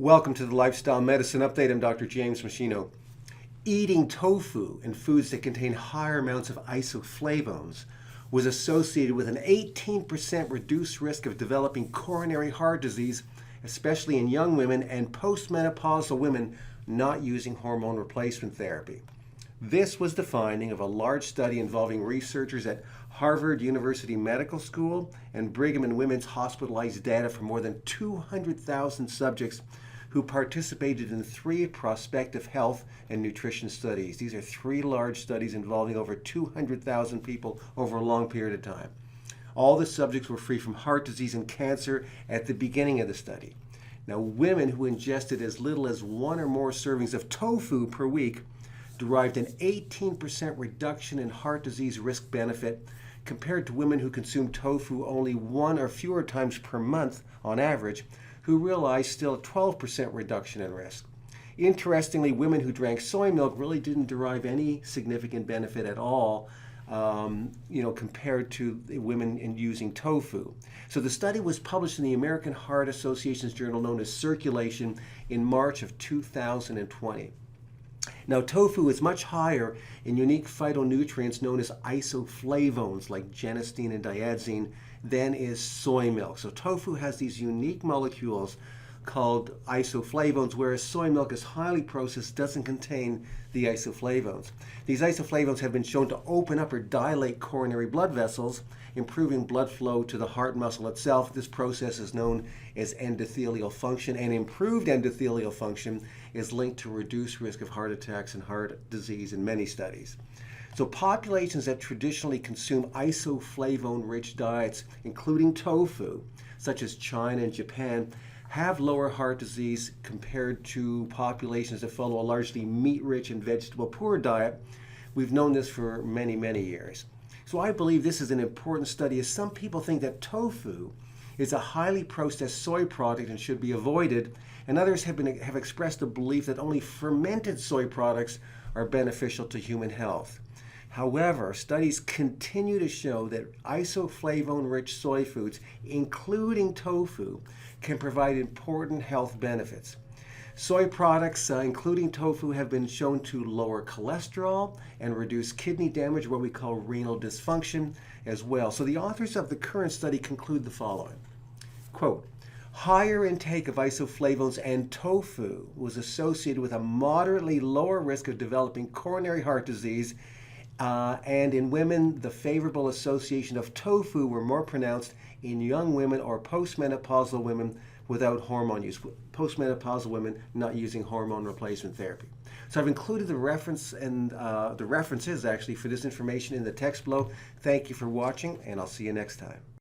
Welcome to the Lifestyle Medicine Update. I'm Dr. James Meschino. Eating tofu and foods that contain higher amounts of isoflavones was associated with an 18% reduced risk of developing coronary heart disease, especially in young women and postmenopausal women not using hormone replacement therapy. This was the finding of a large study involving researchers at Harvard University Medical School and Brigham and Women's Hospitalized data from more than 200,000 subjects who participated in 3 prospective health and nutrition studies. These are 3 large studies involving over 200,000 people over a long period of time. All the subjects were free from heart disease and cancer at the beginning of the study. Now, women who ingested as little as 1 or more servings of tofu per week derived an 18% reduction in heart disease risk benefit compared to women who consumed tofu only 1 or fewer times per month on average, who realized still a 12% reduction in risk. Interestingly, women who drank soy milk really didn't derive any significant benefit at all compared to women in using tofu. So the study was published in the American Heart Association's journal known as Circulation in March of 2020. Now, tofu is much higher in unique phytonutrients known as isoflavones like genistein and diadzine than is soy milk. So tofu has these unique molecules called isoflavones, whereas soy milk is highly processed, doesn't contain the isoflavones. These isoflavones have been shown to open up or dilate coronary blood vessels, improving blood flow to the heart muscle itself. This process is known as endothelial function, and improved endothelial function is linked to reduced risk of heart attacks and heart disease in many studies. So populations that traditionally consume isoflavone-rich diets, including tofu, such as China and Japan, have lower heart disease compared to populations that follow a largely meat-rich and vegetable-poor diet. We've known this for many, many years. So I believe this is an important study, as some people think that tofu is a highly processed soy product and should be avoided, and others have expressed a belief that only fermented soy products are beneficial to human health. However, studies continue to show that isoflavone-rich soy foods, including tofu, can provide important health benefits. Soy products, including tofu, have been shown to lower cholesterol and reduce kidney damage, what we call renal dysfunction, as well. So the authors of the current study conclude the following. Quote, higher intake of isoflavones and tofu was associated with a moderately lower risk of developing coronary heart disease, and in women, the favorable association of tofu were more pronounced in young women or postmenopausal women without hormone use, postmenopausal women not using hormone replacement therapy. So I've included the reference and the references actually for this information in the text below. Thank you for watching, and I'll see you next time.